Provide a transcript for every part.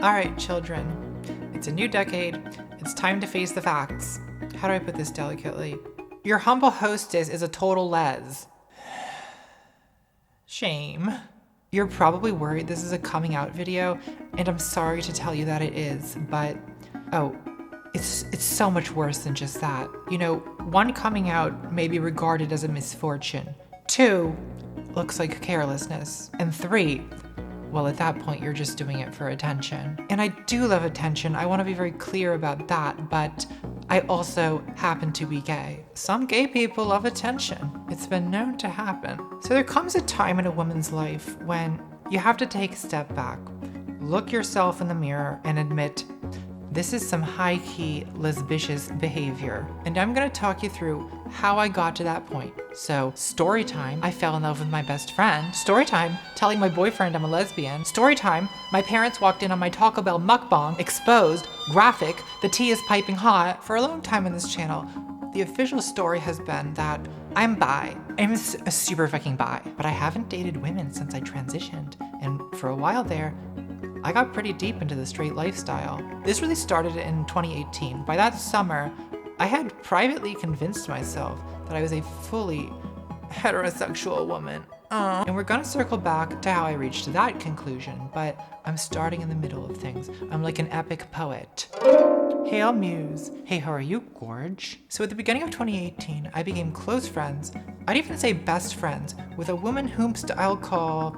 All right, children, it's a new decade. It's time to face the facts. How do I put this delicately? Your humble hostess is a total les. Shame. You're probably worried this is a coming out video, and I'm sorry to tell you that it is, but it's so much worse than just that. You know, 1, coming out may be regarded as a misfortune. 2, looks like carelessness. And 3, well, at that point, you're just doing it for attention. And I do love attention. I want to be very clear about that, but I also happen to be gay. Some gay people love attention. It's been known to happen. So there comes a time in a woman's life when you have to take a step back, look yourself in the mirror, and admit, this is some high-key lesbicious behavior. And I'm gonna talk you through how I got to that point. So, story time, I fell in love with my best friend. Story time, telling my boyfriend I'm a lesbian. Story time, my parents walked in on my Taco Bell mukbang, exposed, graphic, the tea is piping hot. For a long time on this channel, the official story has been that I'm bi. I'm a super fucking bi. But I haven't dated women since I transitioned. And for a while there, I got pretty deep into the straight lifestyle. This really started in 2018. By that summer, I had privately convinced myself that I was a fully heterosexual woman. And we're gonna circle back to how I reached that conclusion, but I'm starting in the middle of things. I'm like an epic poet. Hail Muse. Hey, how are you, Gorge? So at the beginning of 2018, I became close friends, I'd even say best friends, with a woman whom I'll call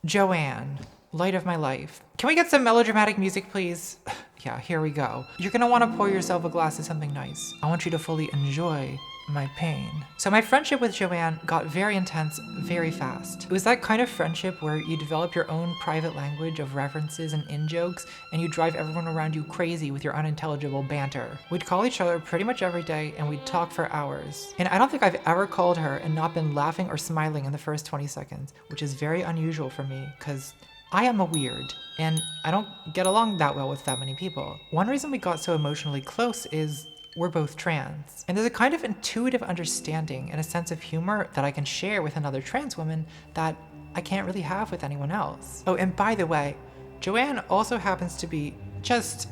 Joanne, light of my life. Can we get some melodramatic music, please? Yeah, here we go. You're gonna wanna pour yourself a glass of something nice. I want you to fully enjoy my pain. So my friendship with Joanne got very intense very fast. It was that kind of friendship where you develop your own private language of references and in-jokes, and you drive everyone around you crazy with your unintelligible banter. We'd call each other pretty much every day, and we'd talk for hours. And I don't think I've ever called her and not been laughing or smiling in the first 20 seconds, which is very unusual for me, because I am a weird, and I don't get along that well with that many people. One reason we got so emotionally close is we're both trans. And there's a kind of intuitive understanding and a sense of humor that I can share with another trans woman that I can't really have with anyone else. Oh, and by the way, Joanne also happens to be just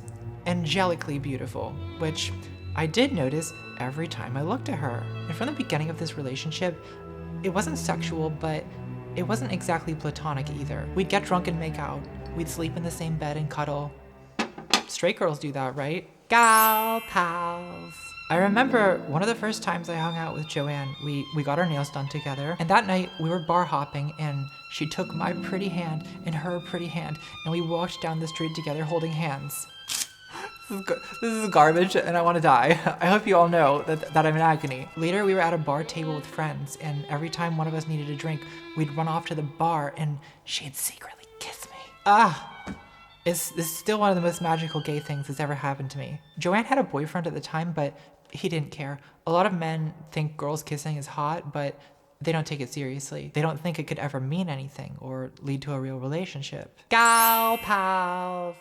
angelically beautiful, which I did notice every time I looked at her. And from the beginning of this relationship, it wasn't sexual, but it wasn't exactly platonic either. We'd get drunk and make out. We'd sleep in the same bed and cuddle. Straight girls do that, right? Gal pals. I remember one of the first times I hung out with Joanne, we got our nails done together, and that night we were bar hopping, and she took my pretty hand and her pretty hand, and we walked down the street together holding hands. This is garbage, and I want to die. I hope you all know that I'm in agony. Later, we were at a bar table with friends, and every time one of us needed a drink, we'd run off to the bar, and she'd secretly kiss me. This is still one of the most magical gay things that's ever happened to me. Joanne had a boyfriend at the time, but he didn't care. A lot of men think girls kissing is hot, but they don't take it seriously. They don't think it could ever mean anything or lead to a real relationship. Gal pals.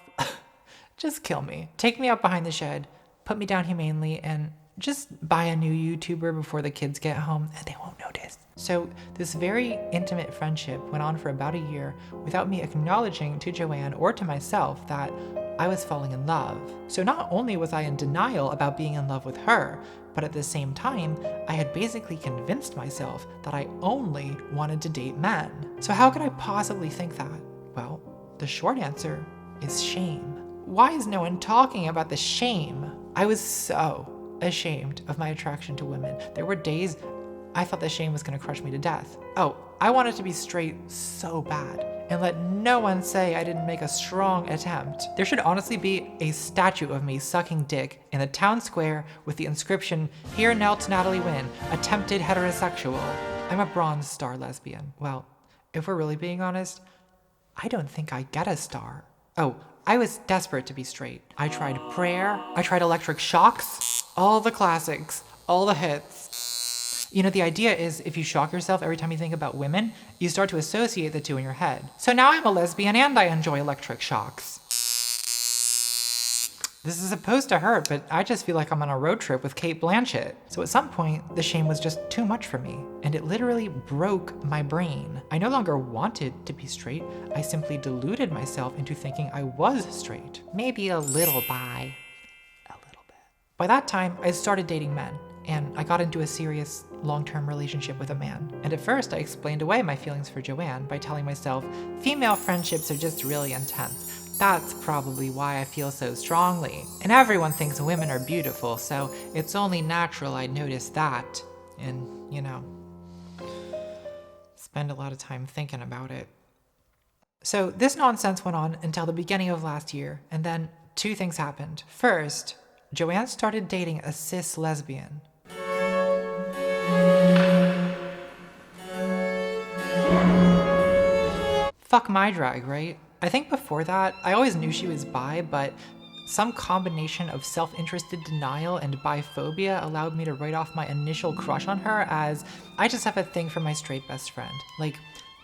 Just kill me. Take me out behind the shed, put me down humanely, and just buy a new YouTuber before the kids get home and they won't notice. So this very intimate friendship went on for about a year without me acknowledging to Joanne or to myself that I was falling in love. So not only was I in denial about being in love with her, but at the same time, I had basically convinced myself that I only wanted to date men. So how could I possibly think that? Well, the short answer is shame. Why is no one talking about the shame? I was so ashamed of my attraction to women. There were days I thought the shame was gonna crush me to death. Oh, I wanted to be straight so bad, and let no one say I didn't make a strong attempt. There should honestly be a statue of me sucking dick in the town square with the inscription, "Here knelt Natalie Wynn, attempted heterosexual." I'm a Bronze Star lesbian. Well, if we're really being honest, I don't think I get a star. Oh, I was desperate to be straight. I tried prayer, I tried electric shocks, all the classics, all the hits. You know, the idea is if you shock yourself every time you think about women, you start to associate the two in your head. So now I'm a lesbian and I enjoy electric shocks. This is supposed to hurt, but I just feel like I'm on a road trip with Cate Blanchett. So at some point, the shame was just too much for me, and it literally broke my brain. I no longer wanted to be straight. I simply deluded myself into thinking I was straight. Maybe a little bi. A little bit. By that time, I started dating men, and I got into a serious, long-term relationship with a man. And at first, I explained away my feelings for Joanne by telling myself, female friendships are just really intense. That's probably why I feel so strongly. And everyone thinks women are beautiful, so it's only natural I'd notice that. And, spend a lot of time thinking about it. So this nonsense went on until the beginning of last year, and then two things happened. First, Joanne started dating a cis lesbian. Fuck my drag, right? I think before that, I always knew she was bi, but some combination of self-interested denial and biphobia allowed me to write off my initial crush on her as, I just have a thing for my straight best friend. Like,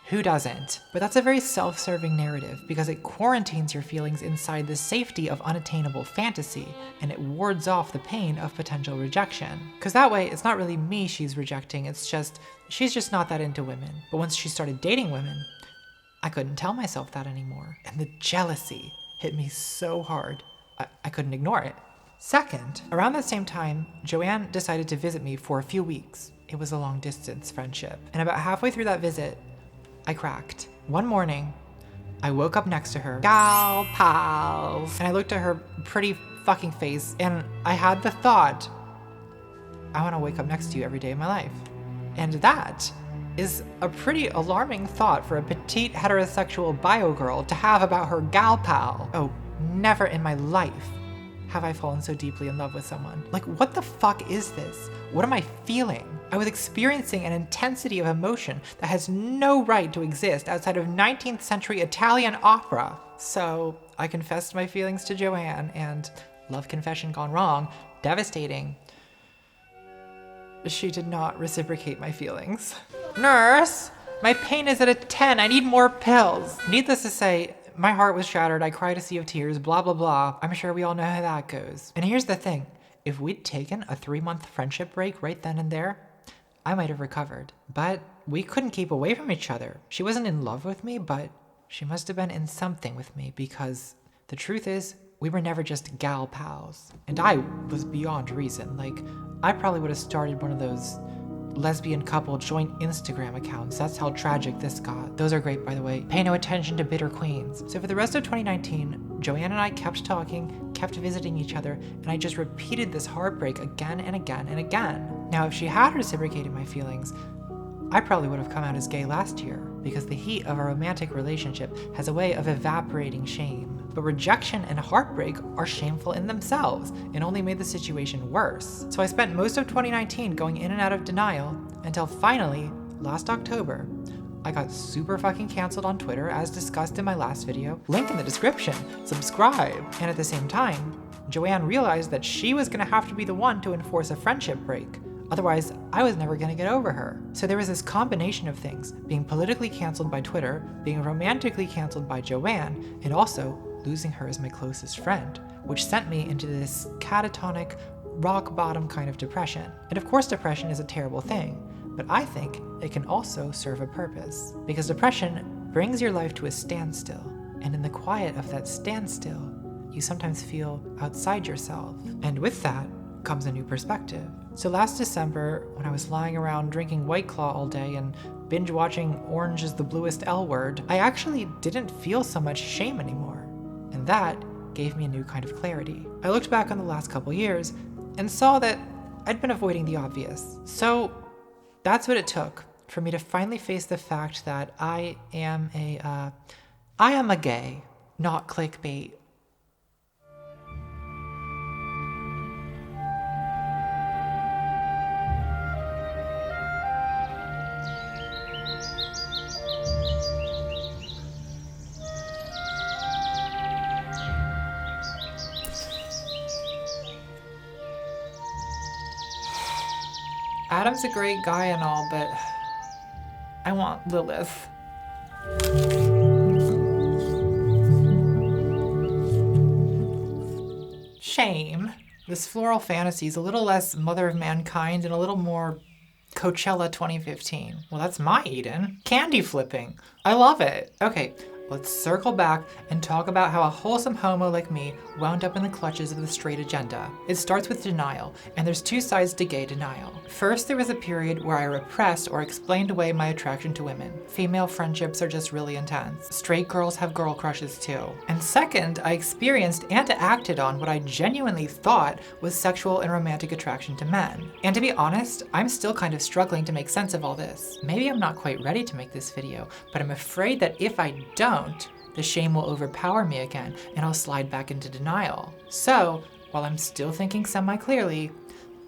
who doesn't? But that's a very self-serving narrative because it quarantines your feelings inside the safety of unattainable fantasy, and it wards off the pain of potential rejection. Because that way, it's not really me she's rejecting, it's just, she's just not that into women. But once she started dating women, I couldn't tell myself that anymore. And the jealousy hit me so hard, I couldn't ignore it. Second, around that same time, Joanne decided to visit me for a few weeks. It was a long distance friendship. And about halfway through that visit, I cracked. One morning, I woke up next to her, gal pals, and I looked at her pretty fucking face, and I had the thought, I wanna wake up next to you every day of my life. And that is a pretty alarming thought for a petite heterosexual bio girl to have about her gal pal. Oh, never in my life have I fallen so deeply in love with someone. Like, what the fuck is this? What am I feeling? I was experiencing an intensity of emotion that has no right to exist outside of 19th century Italian opera. So I confessed my feelings to Joanne, and love confession gone wrong, devastating. She did not reciprocate my feelings. Nurse, my pain is at a 10. I need more pills. Needless to say, my heart was shattered. I cried a sea of tears, blah, blah, blah. I'm sure we all know how that goes. And here's the thing. If we'd taken a 3-month friendship break right then and there, I might have recovered. But we couldn't keep away from each other. She wasn't in love with me, but she must have been in something with me because the truth is, we were never just gal pals. And I was beyond reason. Like, I probably would have started one of those lesbian couple joint Instagram accounts. That's how tragic this got. Those are great, by the way. Pay no attention to bitter queens. So for the rest of 2019, Joanne and I kept talking, kept visiting each other, and I just repeated this heartbreak again and again and again. Now, if she had reciprocated my feelings, I probably would have come out as gay last year because the heat of a romantic relationship has a way of evaporating shame. But rejection and heartbreak are shameful in themselves and only made the situation worse. So I spent most of 2019 going in and out of denial until finally, last October, I got super fucking canceled on Twitter as discussed in my last video. Link in the description, subscribe. And at the same time, Joanne realized that she was gonna have to be the one to enforce a friendship break. Otherwise, I was never gonna get over her. So there was this combination of things, being politically canceled by Twitter, being romantically canceled by Joanne, and also losing her as my closest friend, which sent me into this catatonic, rock bottom kind of depression. And of course, depression is a terrible thing, but I think it can also serve a purpose. Because depression brings your life to a standstill, and in the quiet of that standstill, you sometimes feel outside yourself. And with that comes a new perspective. So last December, when I was lying around drinking White Claw all day and binge watching Orange is the Bluest L Word, I actually didn't feel so much shame anymore. And that gave me a new kind of clarity. I looked back on the last couple years and saw that I'd been avoiding the obvious. So that's what it took for me to finally face the fact that I am a gay, not clickbait. Adam's a great guy and all, but I want Lilith. Shame. This floral fantasy is a little less Mother of Mankind and a little more Coachella 2015. Well, that's my Eden. Candy flipping. I love it. Okay, let's circle back and talk about how a wholesome homo like me wound up in the clutches of the straight agenda. It starts with denial, and there's two sides to gay denial. First, there was a period where I repressed or explained away my attraction to women. Female friendships are just really intense. Straight girls have girl crushes too. And second, I experienced and acted on what I genuinely thought was sexual and romantic attraction to men. And to be honest, I'm still kind of struggling to make sense of all this. Maybe I'm not quite ready to make this video, but I'm afraid that if I don't, the shame will overpower me again and I'll slide back into denial. So, while I'm still thinking semi-clearly,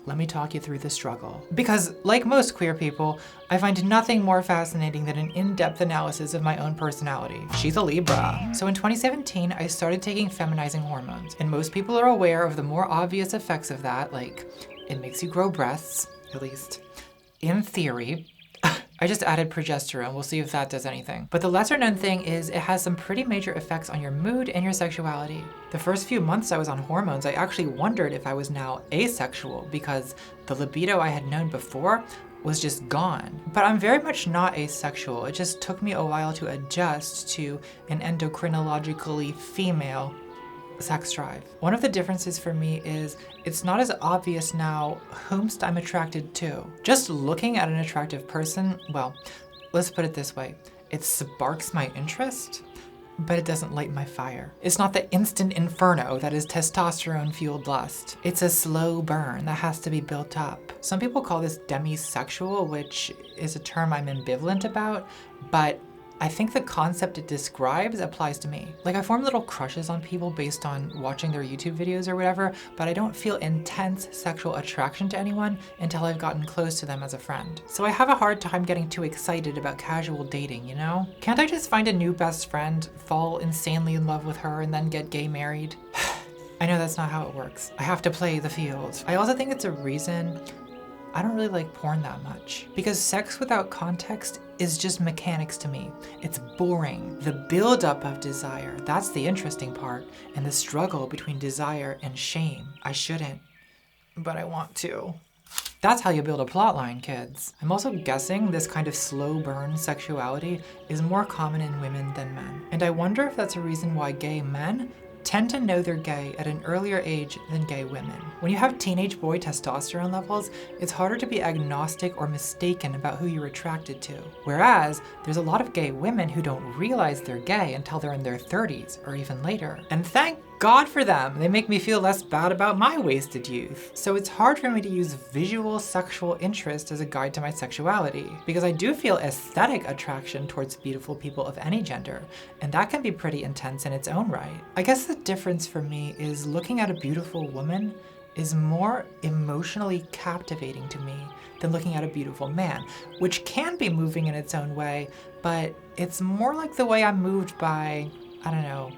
let me talk you through the struggle. Because, like most queer people, I find nothing more fascinating than an in-depth analysis of my own personality. She's a Libra. So in 2017, I started taking feminizing hormones. And most people are aware of the more obvious effects of that, like it makes you grow breasts, at least in theory. I just added progesterone, we'll see if that does anything. But the lesser known thing is it has some pretty major effects on your mood and your sexuality. The first few months I was on hormones, I actually wondered if I was now asexual because the libido I had known before was just gone. But I'm very much not asexual. It just took me a while to adjust to an endocrinologically female sex drive. One of the differences for me is it's not as obvious now whomst I'm attracted to. Just looking at an attractive person, well, let's put it this way. It sparks my interest, but it doesn't light my fire. It's not the instant inferno that is testosterone-fueled lust. It's a slow burn that has to be built up. Some people call this demisexual, which is a term I'm ambivalent about, but I think the concept it describes applies to me. Like I form little crushes on people based on watching their YouTube videos or whatever, but I don't feel intense sexual attraction to anyone until I've gotten close to them as a friend. So I have a hard time getting too excited about casual dating, you know? Can't I just find a new best friend, fall insanely in love with her, and then get gay married? I know that's not how it works. I have to play the field. I also think it's a reason I don't really like porn that much. Because sex without context is just mechanics to me. It's boring. The buildup of desire, that's the interesting part, and the struggle between desire and shame. I shouldn't, but I want to. That's how you build a plotline, kids. I'm also guessing this kind of slow burn sexuality is more common in women than men. And I wonder if that's a reason why gay men tend to know they're gay at an earlier age than gay women. When you have teenage boy testosterone levels, it's harder to be agnostic or mistaken about who you're attracted to. Whereas, there's a lot of gay women who don't realize they're gay until they're in their 30s or even later. And thank God for them, they make me feel less bad about my wasted youth. So it's hard for me to use visual sexual interest as a guide to my sexuality, because I do feel aesthetic attraction towards beautiful people of any gender, and that can be pretty intense in its own right. I guess the difference for me is looking at a beautiful woman is more emotionally captivating to me than looking at a beautiful man, which can be moving in its own way, but it's more like the way I'm moved by, I don't know,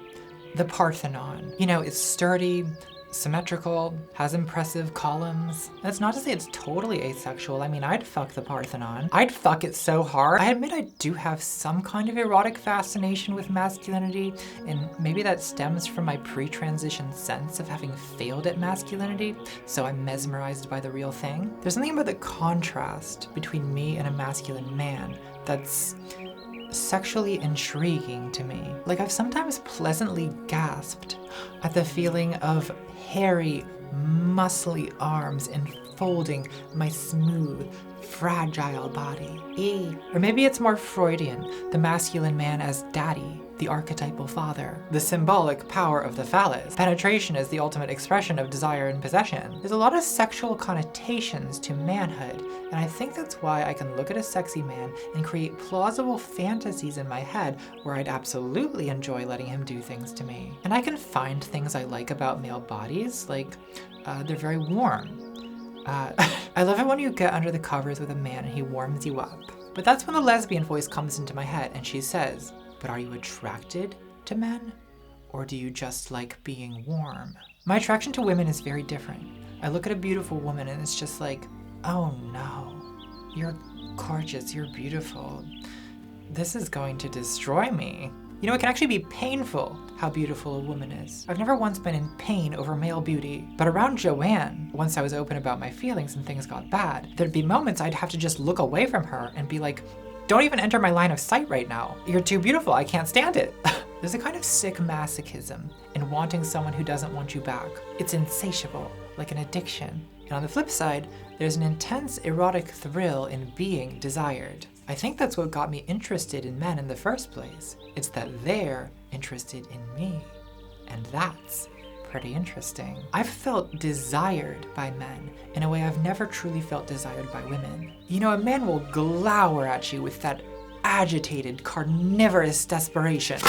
the Parthenon. You know, it's sturdy, symmetrical, has impressive columns. That's not to say it's totally asexual. I mean, I'd fuck the Parthenon. I'd fuck it so hard. I admit I do have some kind of erotic fascination with masculinity, and maybe that stems from my pre-transition sense of having failed at masculinity, so I'm mesmerized by the real thing. There's something about the contrast between me and a masculine man that's sexually intriguing to me. Like I've sometimes pleasantly gasped at the feeling of hairy, muscly arms enfolding my smooth, fragile body. Or maybe it's more Freudian, the masculine man as daddy, the archetypal father, the symbolic power of the phallus. Penetration is the ultimate expression of desire and possession. There's a lot of sexual connotations to manhood, and I think that's why I can look at a sexy man and create plausible fantasies in my head where I'd absolutely enjoy letting him do things to me. And I can find things I like about male bodies, like they're very warm. I love it when you get under the covers with a man and he warms you up. But that's when the lesbian voice comes into my head and she says, "But are you attracted to men? Or do you just like being warm?" My attraction to women is very different. I look at a beautiful woman and it's just like, oh no, you're gorgeous, you're beautiful. This is going to destroy me. You know, it can actually be painful how beautiful a woman is. I've never once been in pain over male beauty, but around Joanne, once I was open about my feelings and things got bad, there'd be moments I'd have to just look away from her and be like, don't even enter my line of sight right now. You're too beautiful, I can't stand it. There's a kind of sick masochism in wanting someone who doesn't want you back. It's insatiable, like an addiction. And on the flip side, there's an intense erotic thrill in being desired. I think that's what got me interested in men in the first place. It's that they're interested in me. And that's pretty interesting. I've felt desired by men in a way I've never truly felt desired by women. You know, a man will glower at you with that agitated, carnivorous desperation.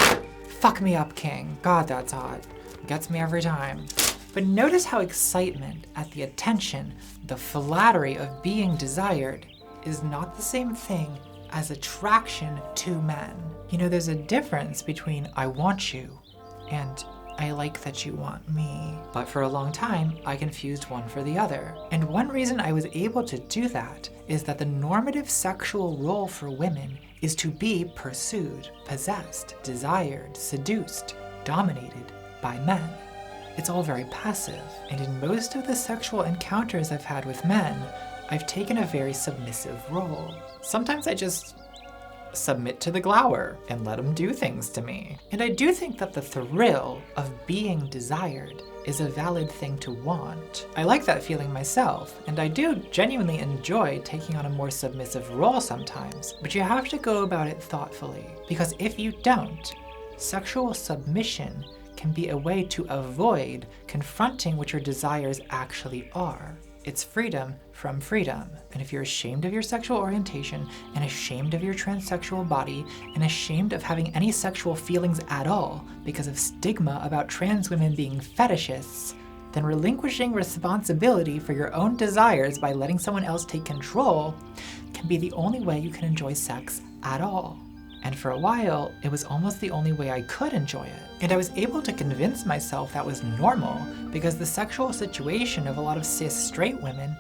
Fuck me up, king. God, that's hot. Gets me every time. But notice how excitement at the attention, the flattery of being desired, is not the same thing as attraction to men. You know, there's a difference between I want you and I like that you want me. But for a long time, I confused one for the other. And one reason I was able to do that is that the normative sexual role for women is to be pursued, possessed, desired, seduced, dominated by men. It's all very passive. And in most of the sexual encounters I've had with men, I've taken a very submissive role. Sometimes I just submit to the glower and let them do things to me. And I do think that the thrill of being desired is a valid thing to want. I like that feeling myself, and I do genuinely enjoy taking on a more submissive role sometimes, but you have to go about it thoughtfully, because if you don't, sexual submission can be a way to avoid confronting what your desires actually are. It's freedom from freedom. And if you're ashamed of your sexual orientation and ashamed of your transsexual body and ashamed of having any sexual feelings at all because of stigma about trans women being fetishists, then relinquishing responsibility for your own desires by letting someone else take control can be the only way you can enjoy sex at all. And for a while, it was almost the only way I could enjoy it. And I was able to convince myself that was normal because the sexual situation of a lot of cis straight women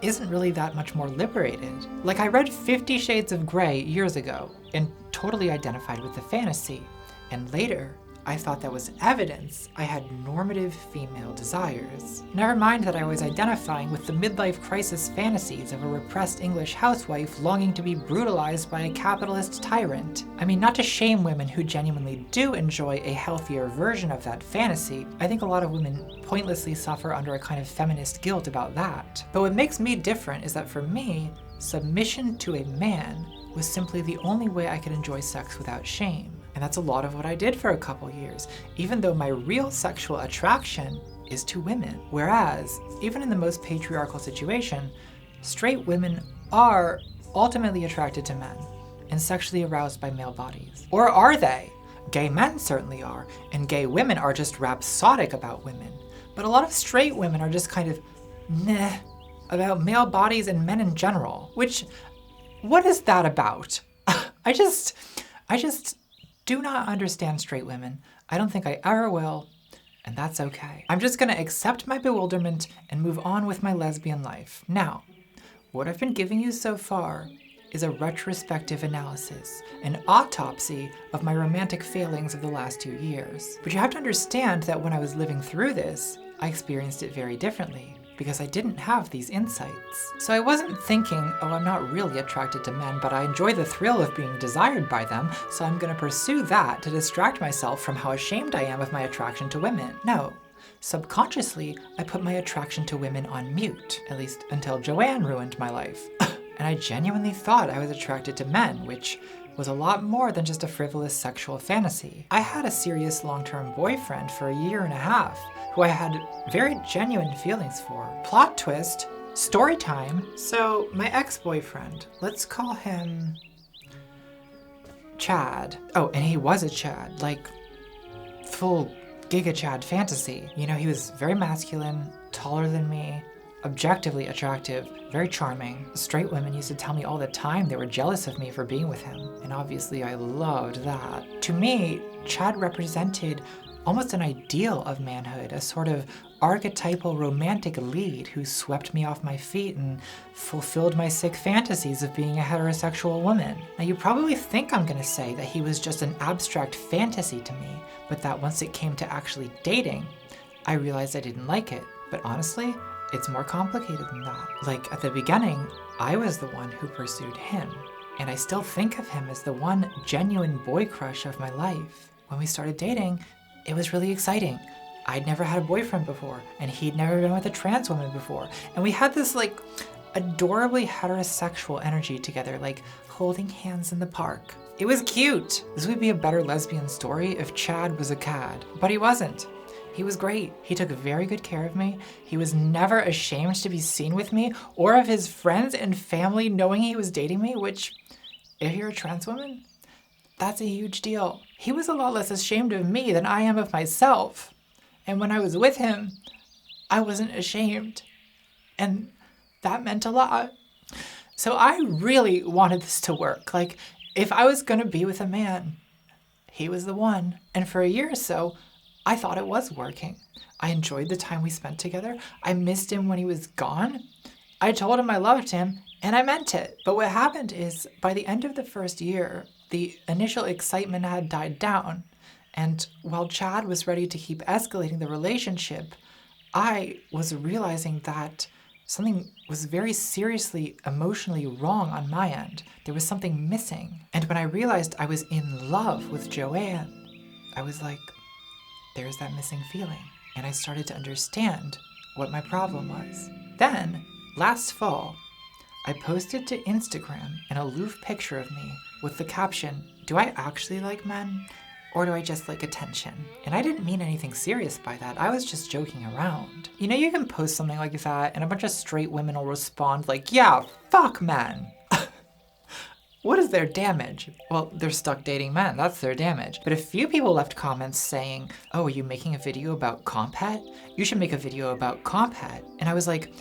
isn't really that much more liberated. Like, I read 50 Shades of Grey years ago and totally identified with the fantasy. And later, I thought that was evidence I had normative female desires. Never mind that I was identifying with the midlife crisis fantasies of a repressed English housewife longing to be brutalized by a capitalist tyrant. I mean, not to shame women who genuinely do enjoy a healthier version of that fantasy. I think a lot of women pointlessly suffer under a kind of feminist guilt about that. But what makes me different is that for me, submission to a man was simply the only way I could enjoy sex without shame. And that's a lot of what I did for a couple years, even though my real sexual attraction is to women. Whereas, even in the most patriarchal situation, straight women are ultimately attracted to men and sexually aroused by male bodies. Or are they? Gay men certainly are, and gay women are just rhapsodic about women. But a lot of straight women are just kind of meh about male bodies and men in general, which, what is that about? I just do not understand straight women. I don't think I ever will, and that's okay. I'm just gonna accept my bewilderment and move on with my lesbian life. Now, what I've been giving you so far is a retrospective analysis, an autopsy of my romantic failings of the last 2 years. But you have to understand that when I was living through this, I experienced it very differently, because I didn't have these insights. So I wasn't thinking, oh, I'm not really attracted to men, but I enjoy the thrill of being desired by them, so I'm gonna pursue that to distract myself from how ashamed I am of my attraction to women. No. Subconsciously, I put my attraction to women on mute, at least until Joanne ruined my life. And I genuinely thought I was attracted to men, which was a lot more than just a frivolous sexual fantasy. I had a serious long-term boyfriend for 1.5 years, who I had very genuine feelings for. Plot twist, story time. So my ex-boyfriend, let's call him Chad. Oh, and he was a Chad, like full Giga Chad fantasy. You know, he was very masculine, taller than me, objectively attractive, very charming. Straight women used to tell me all the time they were jealous of me for being with him, and obviously I loved that. To me, Chad represented almost an ideal of manhood, a sort of archetypal romantic lead who swept me off my feet and fulfilled my sick fantasies of being a heterosexual woman. Now you probably think I'm gonna say that he was just an abstract fantasy to me, but that once it came to actually dating, I realized I didn't like it. But honestly, it's more complicated than that. Like at the beginning, I was the one who pursued him, and I still think of him as the one genuine boy crush of my life. When we started dating, it was really exciting. I'd never had a boyfriend before, and he'd never been with a trans woman before. And we had this like adorably heterosexual energy together, like holding hands in the park. It was cute. This would be a better lesbian story if Chad was a cad, but he wasn't. He was great. He took very good care of me. He was never ashamed to be seen with me or of his friends and family knowing he was dating me, which, if you're a trans woman, that's a huge deal. He was a lot less ashamed of me than I am of myself. And when I was with him, I wasn't ashamed. And that meant a lot. So I really wanted this to work. Like, if I was gonna be with a man, he was the one. And for a year or so, I thought it was working. I enjoyed the time we spent together. I missed him when he was gone. I told him I loved him, and I meant it. But what happened is, by the end of the first year, the initial excitement had died down. And while Chad was ready to keep escalating the relationship, I was realizing that something was very seriously emotionally wrong on my end. There was something missing. And when I realized I was in love with Joanne, I was like, there's that missing feeling. And I started to understand what my problem was. Then, last fall, I posted to Instagram an aloof picture of me with the caption, "Do I actually like men? Or do I just like attention?" And I didn't mean anything serious by that. I was just joking around. You know, you can post something like that and a bunch of straight women will respond like, "Yeah, fuck men." What is their damage? Well, they're stuck dating men. That's their damage. But a few people left comments saying, "Oh, are you making a video about comp het? You should make a video about comp het." And I was like,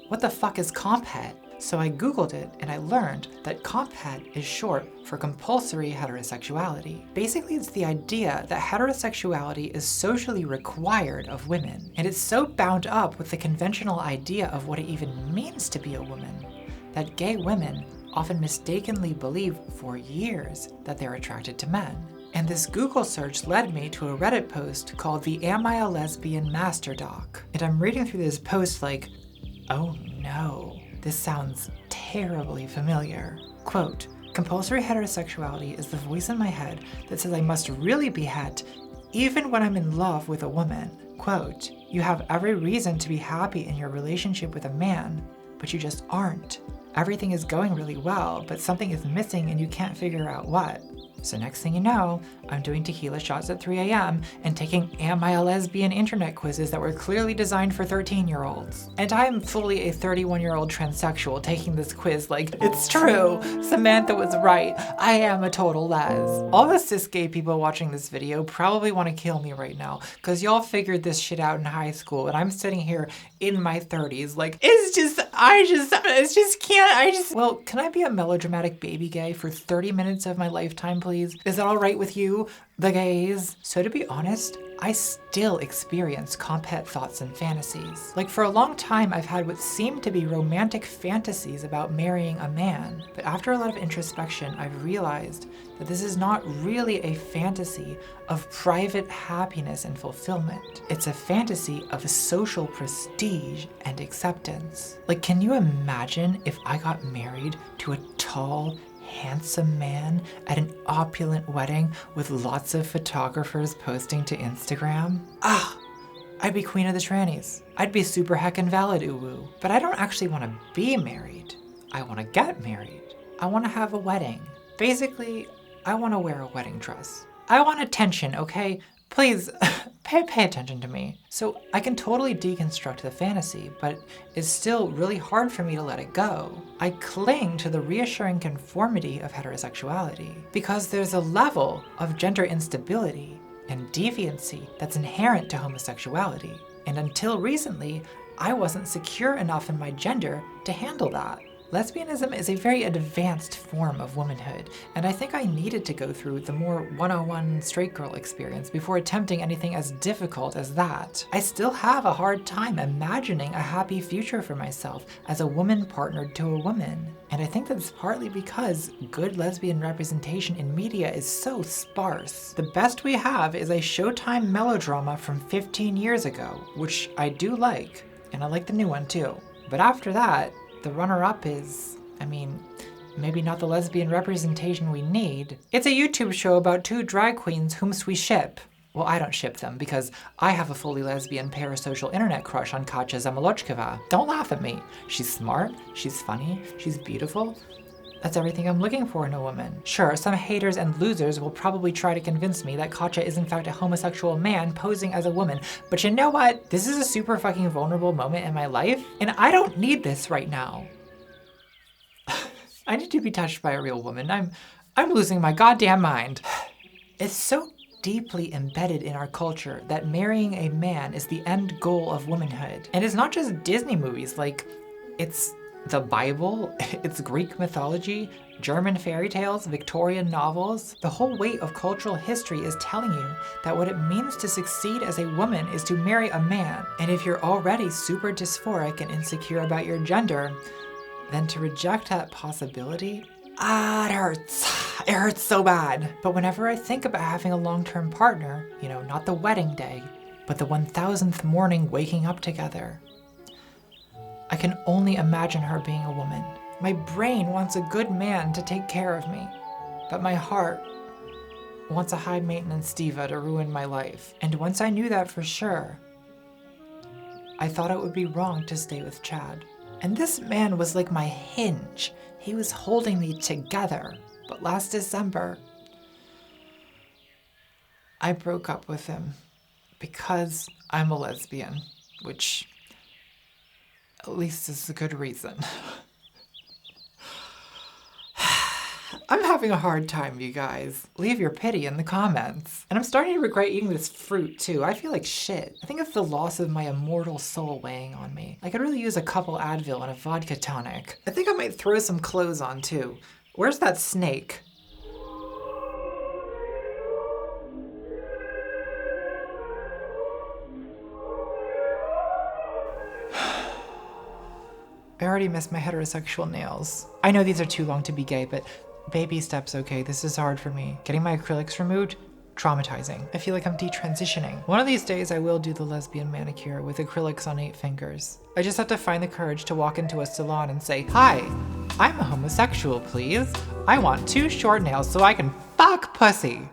what the fuck is comp het? So I Googled it and I learned that comp het is short for compulsory heterosexuality. Basically, it's the idea that heterosexuality is socially required of women. And it's so bound up with the conventional idea of what it even means to be a woman that gay women often mistakenly believe for years that they're attracted to men. And this Google search led me to a Reddit post called the Am I a Lesbian Master Doc. And I'm reading through this post like, oh no, this sounds terribly familiar. Quote, "Compulsory heterosexuality is the voice in my head that says I must really be het even when I'm in love with a woman. Quote, you have every reason to be happy in your relationship with a man, but you just aren't. Everything is going really well, but something is missing and you can't figure out what. So next thing you know, I'm doing tequila shots at 3 a.m. and taking Am I a Lesbian internet quizzes that were clearly designed for 13-year-olds. And I'm fully a 31-year-old transsexual taking this quiz like, it's true, Samantha was right, I am a total les. All the cis gay people watching this video probably want to kill me right now, because y'all figured this shit out in high school and I'm sitting here in my 30s like, well, can I be a melodramatic baby gay for 30 minutes of my lifetime, please? Is that all right with you, the gays? So to be honest, I still experience comp het thoughts and fantasies. Like for a long time, I've had what seemed to be romantic fantasies about marrying a man. But after a lot of introspection, I've realized that this is not really a fantasy of private happiness and fulfillment. It's a fantasy of social prestige and acceptance. Like, can you imagine if I got married to a tall, handsome man at an opulent wedding with lots of photographers posting to Instagram? I'd be queen of the trannies. I'd be super heckin' valid uwu. But I don't actually want to be married. I want to get married. I want to have a wedding. Basically, I want to wear a wedding dress. I want attention, okay? Please, pay attention to me. So I can totally deconstruct the fantasy, but it's still really hard for me to let it go. I cling to the reassuring conformity of heterosexuality because there's a level of gender instability and deviancy that's inherent to homosexuality. And until recently, I wasn't secure enough in my gender to handle that. Lesbianism is a very advanced form of womanhood, and I think I needed to go through the more 101 straight girl experience before attempting anything as difficult as that. I still have a hard time imagining a happy future for myself as a woman partnered to a woman. And I think that's partly because good lesbian representation in media is so sparse. The best we have is a Showtime melodrama from 15 years ago, which I do like, and I like the new one too. But after that, the runner-up is, maybe not the lesbian representation we need. It's a YouTube show about two drag queens whom we ship. Well, I don't ship them because I have a fully lesbian parasocial internet crush on Katya Zamolodchkova. Don't laugh at me. She's smart, she's funny, she's beautiful. That's everything I'm looking for in a woman. Sure, some haters and losers will probably try to convince me that Katya is in fact a homosexual man posing as a woman, but you know what? This is a super fucking vulnerable moment in my life, and I don't need this right now. I need to be touched by a real woman. I'm losing my goddamn mind. It's so deeply embedded in our culture that marrying a man is the end goal of womanhood. And it's not just Disney movies, it's the Bible, it's Greek mythology, German fairy tales, Victorian novels. The whole weight of cultural history is telling you that what it means to succeed as a woman is to marry a man. And if you're already super dysphoric and insecure about your gender, then to reject that possibility, it hurts. It hurts so bad. But whenever I think about having a long-term partner, not the wedding day, but the 1000th morning waking up together, I can only imagine her being a woman. My brain wants a good man to take care of me, but my heart wants a high-maintenance diva to ruin my life. And once I knew that for sure, I thought it would be wrong to stay with Chad. And this man was like my hinge. He was holding me together. But last December, I broke up with him because I'm a lesbian, which at least is a good reason. I'm having a hard time, you guys. Leave your pity in the comments. And I'm starting to regret eating this fruit too. I feel like shit. I think it's the loss of my immortal soul weighing on me. I could really use a couple Advil and a vodka tonic. I think I might throw some clothes on too. Where's that snake? I already missed my heterosexual nails. I know these are too long to be gay, but baby steps, okay? This is hard for me. Getting my acrylics removed, traumatizing. I feel like I'm detransitioning. One of these days I will do the lesbian manicure with acrylics on 8 fingers. I just have to find the courage to walk into a salon and say, "Hi, I'm a homosexual, please. I want 2 short nails so I can fuck pussy."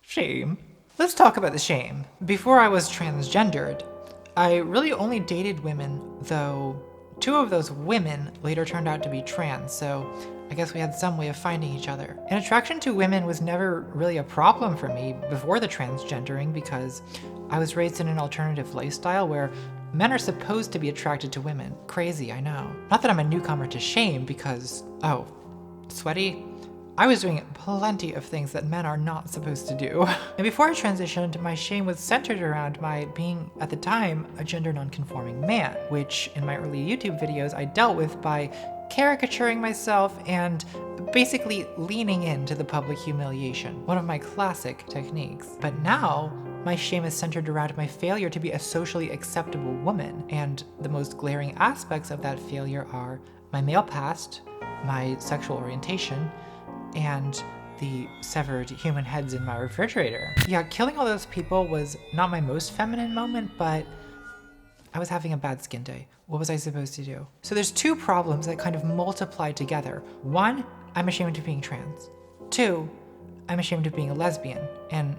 Shame. Let's talk about the shame. Before I was transgendered, I really only dated women, though 2 of those women later turned out to be trans, so I guess we had some way of finding each other. An attraction to women was never really a problem for me before the transgendering because I was raised in an alternative lifestyle where men are supposed to be attracted to women. Crazy, I know. Not that I'm a newcomer to shame because, sweaty? I was doing plenty of things that men are not supposed to do. And before I transitioned, my shame was centered around my being, at the time, a gender non-conforming man, which in my early YouTube videos I dealt with by caricaturing myself and basically leaning into the public humiliation, one of my classic techniques. But now, my shame is centered around my failure to be a socially acceptable woman, and the most glaring aspects of that failure are my male past, my sexual orientation, and the severed human heads in my refrigerator. Yeah, killing all those people was not my most feminine moment, but I was having a bad skin day. What was I supposed to do? So there's 2 problems that kind of multiply together. 1, I'm ashamed of being trans. 2, I'm ashamed of being a lesbian. And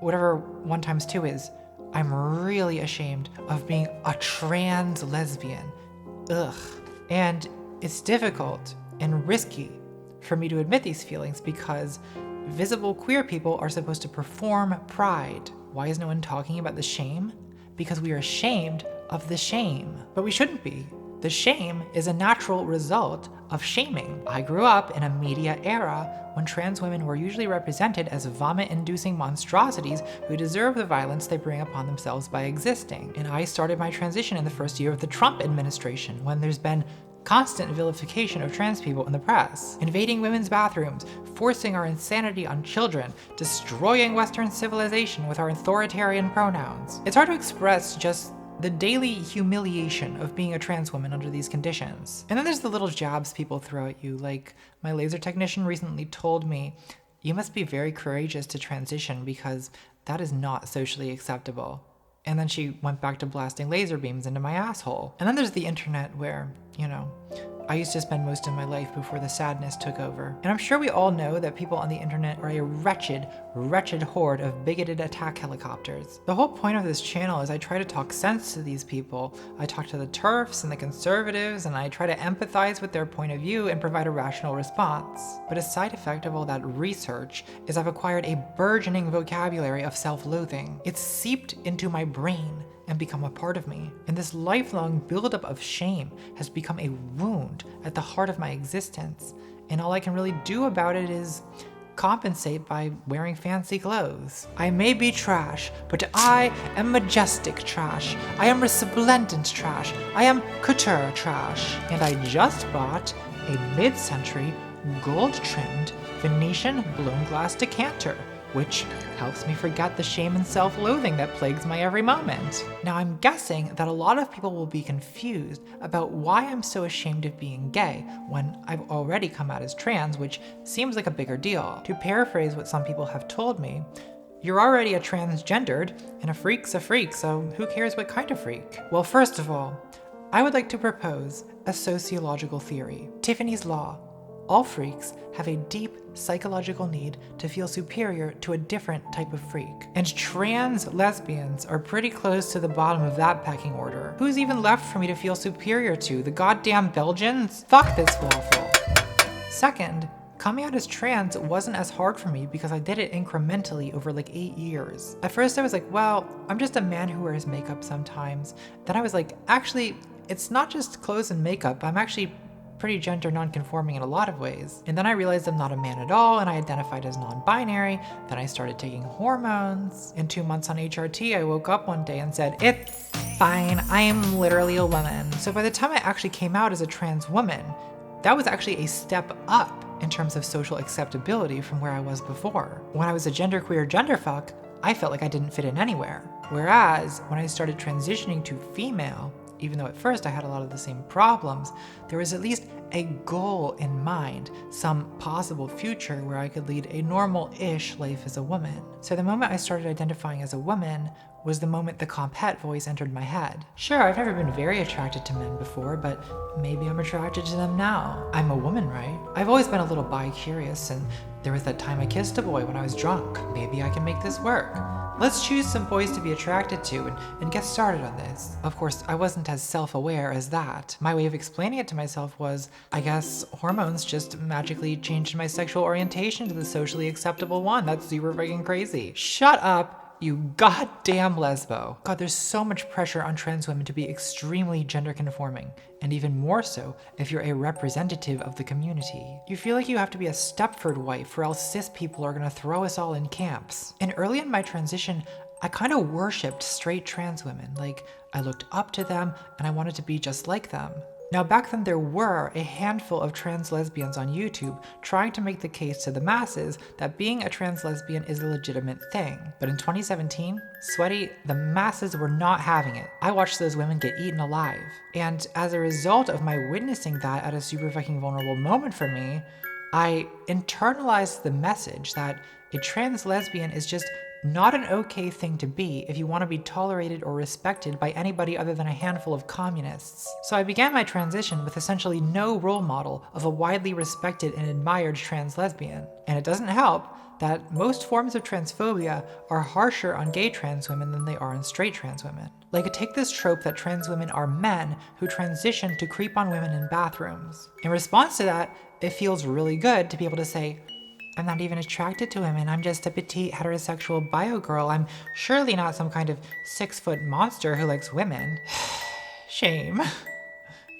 whatever 1 times 2 is, I'm really ashamed of being a trans lesbian. Ugh. And it's difficult and risky for me to admit these feelings because visible queer people are supposed to perform pride. Why is no one talking about the shame? Because we are ashamed of the shame. But we shouldn't be. The shame is a natural result of shaming. I grew up in a media era when trans women were usually represented as vomit-inducing monstrosities who deserve the violence they bring upon themselves by existing. And I started my transition in the first year of the Trump administration, when there's been constant vilification of trans people in the press, invading women's bathrooms, forcing our insanity on children, destroying Western civilization with our authoritarian pronouns. It's hard to express just the daily humiliation of being a trans woman under these conditions. And then there's the little jabs people throw at you, like my laser technician recently told me, "You must be very courageous to transition because that is not socially acceptable." And then she went back to blasting laser beams into my asshole. And then there's the internet where, I used to spend most of my life before the sadness took over. And I'm sure we all know that people on the internet are a wretched, wretched horde of bigoted attack helicopters. The whole point of this channel is I try to talk sense to these people. I talk to the TERFs and the conservatives, and I try to empathize with their point of view and provide a rational response. But a side effect of all that research is I've acquired a burgeoning vocabulary of self-loathing. It's seeped into my brain and become a part of me. And this lifelong buildup of shame has become a wound at the heart of my existence. And all I can really do about it is compensate by wearing fancy clothes. I may be trash, but I am majestic trash. I am resplendent trash. I am couture trash. And I just bought a mid-century gold-trimmed Venetian blown glass decanter, which helps me forget the shame and self-loathing that plagues my every moment. Now, I'm guessing that a lot of people will be confused about why I'm so ashamed of being gay when I've already come out as trans, which seems like a bigger deal. To paraphrase what some people have told me, you're already a transgendered, and a freak's a freak, so who cares what kind of freak? Well, first of all, I would like to propose a sociological theory, Tiffany's Law. All freaks have a deep psychological need to feel superior to a different type of freak. And trans lesbians are pretty close to the bottom of that pecking order. Who's even left for me to feel superior to? The goddamn Belgians? Fuck this waffle. Second, coming out as trans wasn't as hard for me because I did it incrementally over like 8 years. At first I was like, well, I'm just a man who wears makeup sometimes. Then I was like, actually, it's not just clothes and makeup. I'm actually pretty gender non-conforming in a lot of ways. And then I realized I'm not a man at all, and I identified as non-binary. Then I started taking hormones. In 2 months on HRT, I woke up one day and said, it's fine, I am literally a woman. So by the time I actually came out as a trans woman, that was actually a step up in terms of social acceptability from where I was before. When I was a genderqueer genderfuck, I felt like I didn't fit in anywhere. Whereas when I started transitioning to female, even though at first I had a lot of the same problems, there was at least a goal in mind, some possible future where I could lead a normal-ish life as a woman. So the moment I started identifying as a woman was the moment the compet voice entered my head. Sure, I've never been very attracted to men before, but maybe I'm attracted to them now. I'm a woman, right? I've always been a little bi-curious, and there was that time I kissed a boy when I was drunk. Maybe I can make this work. Let's choose some boys to be attracted to and get started on this. Of course, I wasn't as self-aware as that. My way of explaining it to myself was, I guess hormones just magically changed my sexual orientation to the socially acceptable one. That's super freaking crazy. Shut up, you goddamn lesbo. God, there's so much pressure on trans women to be extremely gender conforming, and even more so if you're a representative of the community. You feel like you have to be a Stepford wife or else cis people are gonna throw us all in camps. And early in my transition, I kind of worshipped straight trans women. Like, I looked up to them and I wanted to be just like them. Now back then there were a handful of trans lesbians on YouTube trying to make the case to the masses that being a trans lesbian is a legitimate thing. But in 2017, sweaty, the masses were not having it. I watched those women get eaten alive. And as a result of my witnessing that at a super fucking vulnerable moment for me, I internalized the message that a trans lesbian is just not an okay thing to be if you want to be tolerated or respected by anybody other than a handful of communists. So I began my transition with essentially no role model of a widely respected and admired trans lesbian. And it doesn't help that most forms of transphobia are harsher on gay trans women than they are on straight trans women. Like, take this trope that trans women are men who transition to creep on women in bathrooms. In response to that, it feels really good to be able to say, I'm not even attracted to women. I'm just a petite heterosexual bio girl. I'm surely not some kind of 6-foot monster who likes women. Shame.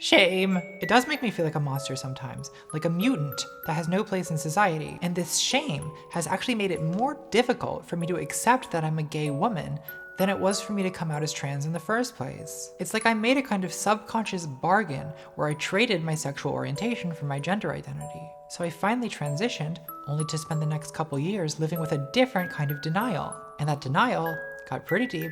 Shame. It does make me feel like a monster sometimes, like a mutant that has no place in society. And this shame has actually made it more difficult for me to accept that I'm a gay woman than it was for me to come out as trans in the first place. It's like I made a kind of subconscious bargain where I traded my sexual orientation for my gender identity. So I finally transitioned, only to spend the next couple years living with a different kind of denial. And that denial got pretty deep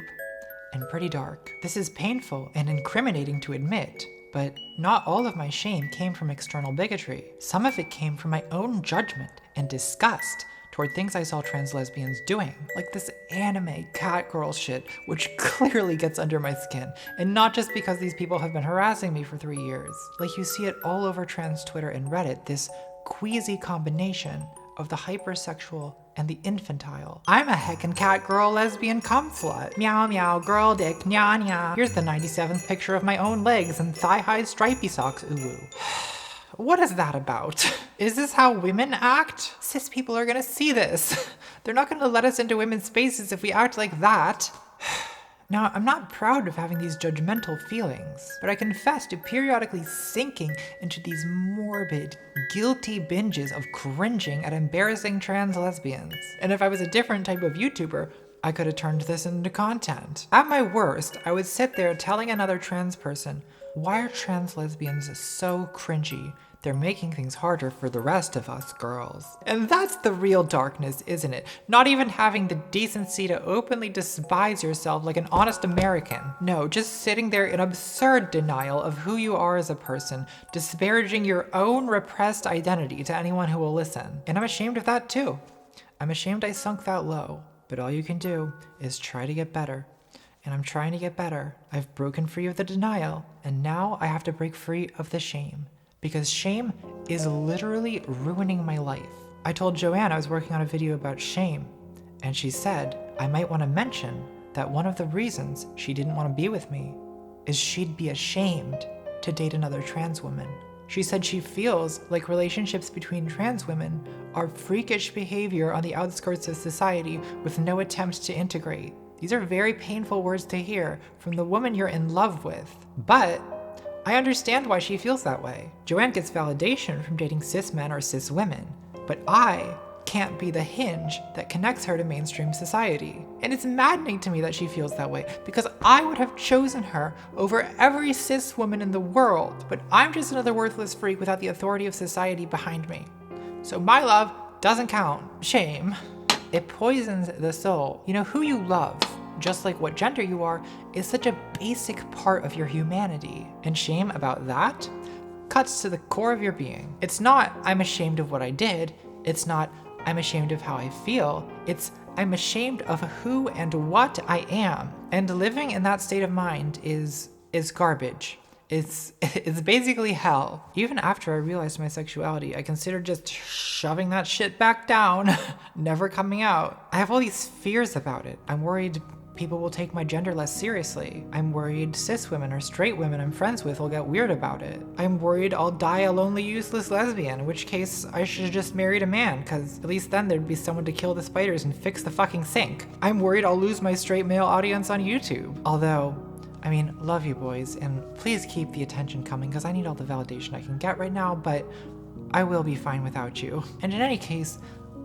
and pretty dark. This is painful and incriminating to admit, but not all of my shame came from external bigotry. Some of it came from my own judgment and disgust toward things I saw trans lesbians doing, like this anime catgirl shit, which clearly gets under my skin, and not just because these people have been harassing me for 3 years. Like, you see it all over trans Twitter and Reddit, this queasy combination of the hypersexual and the infantile. I'm a heckin' catgirl lesbian cum slut. Meow meow, girl dick, nya nya. Here's the 97th picture of my own legs and thigh-high stripy socks, ooh. What is that about? Is this how women act? Cis people are gonna see this. They're not gonna let us into women's spaces if we act like that. Now, I'm not proud of having these judgmental feelings, but I confess to periodically sinking into these morbid, guilty binges of cringing at embarrassing trans lesbians. And if I was a different type of YouTuber, I could have turned this into content. At my worst, I would sit there telling another trans person, why are trans lesbians so cringy? They're making things harder for the rest of us girls. And that's the real darkness, isn't it? Not even having the decency to openly despise yourself like an honest American. No, just sitting there in absurd denial of who you are as a person, disparaging your own repressed identity to anyone who will listen. And I'm ashamed of that too. I'm ashamed I sunk that low, but all you can do is try to get better. And I'm trying to get better. I've broken free of the denial, and now I have to break free of the shame. Because shame is literally ruining my life. I told Joanne I was working on a video about shame, and she said I might want to mention that one of the reasons she didn't want to be with me is she'd be ashamed to date another trans woman. She said she feels like relationships between trans women are freakish behavior on the outskirts of society with no attempt to integrate. These are very painful words to hear from the woman you're in love with, but I understand why she feels that way. Joanne gets validation from dating cis men or cis women, but I can't be the hinge that connects her to mainstream society. And it's maddening to me that she feels that way, because I would have chosen her over every cis woman in the world, but I'm just another worthless freak without the authority of society behind me. So my love doesn't count. Shame. It poisons the soul. You know, who you love, just like what gender you are, is such a basic part of your humanity. And shame about that cuts to the core of your being. It's not, I'm ashamed of what I did. It's not, I'm ashamed of how I feel. It's, I'm ashamed of who and what I am. And living in that state of mind is garbage. It's basically hell. Even after I realized my sexuality, I considered just shoving that shit back down, never coming out. I have all these fears about it. I'm worried people will take my gender less seriously. I'm worried cis women or straight women I'm friends with will get weird about it. I'm worried I'll die a lonely, useless lesbian, in which case I should have just married a man, cause at least then there'd be someone to kill the spiders and fix the fucking sink. I'm worried I'll lose my straight male audience on YouTube. Although, I mean, love you boys, and please keep the attention coming, because I need all the validation I can get right now, but I will be fine without you. And in any case,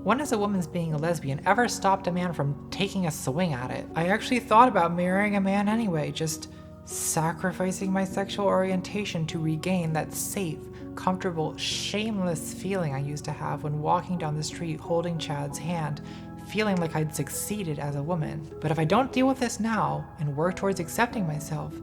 when has a woman's being a lesbian ever stopped a man from taking a swing at it? I actually thought about marrying a man anyway, just sacrificing my sexual orientation to regain that safe, comfortable, shameless feeling I used to have when walking down the street holding Chad's hand, feeling like I'd succeeded as a woman. But if I don't deal with this now and work towards accepting myself,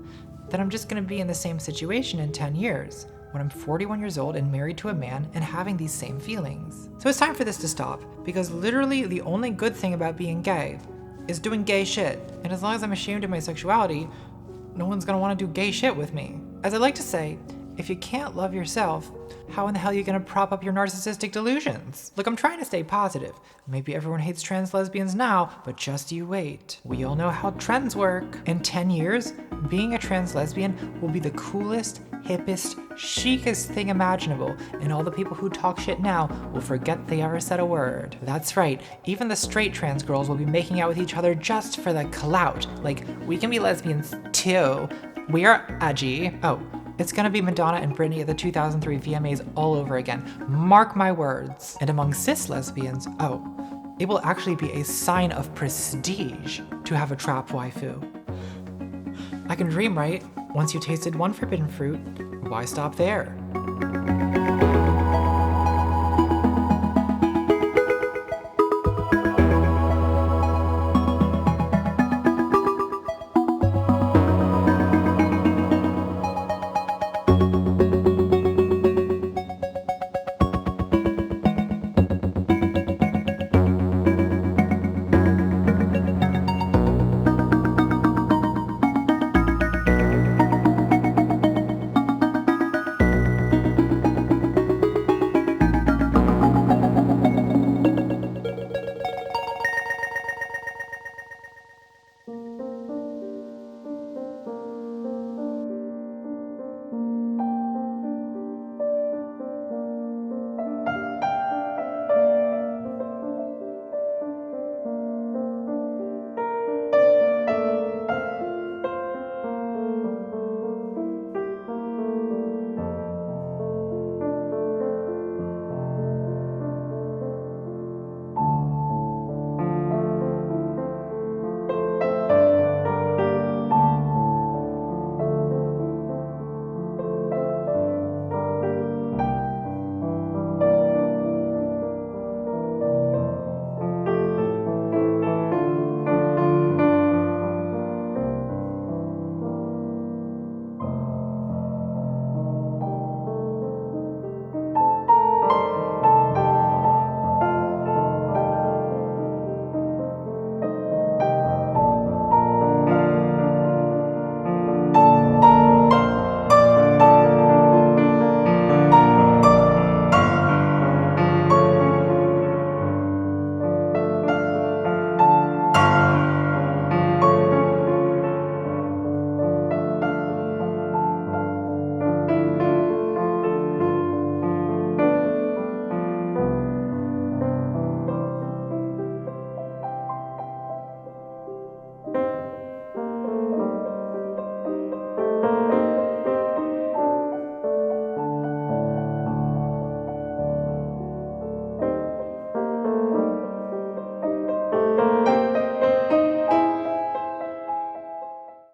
then I'm just gonna be in the same situation in 10 years, when I'm 41 years old and married to a man and having these same feelings. So it's time for this to stop, because literally the only good thing about being gay is doing gay shit. And as long as I'm ashamed of my sexuality, no one's gonna wanna do gay shit with me. As I like to say, if you can't love yourself, how in the hell are you gonna prop up your narcissistic delusions? Look, I'm trying to stay positive. Maybe everyone hates trans lesbians now, but just you wait. We all know how trends work. In 10 years, being a trans lesbian will be the coolest, hippest, chicest thing imaginable, and all the people who talk shit now will forget they ever said a word. That's right, even the straight trans girls will be making out with each other just for the clout. Like, we can be lesbians too. We are edgy. Oh, It's gonna be Madonna and Britney at the 2003 VMAs all over again. Mark my words. And among cis lesbians, it will actually be a sign of prestige to have a trap waifu. I can dream, right? Once you tasted one forbidden fruit, why stop there?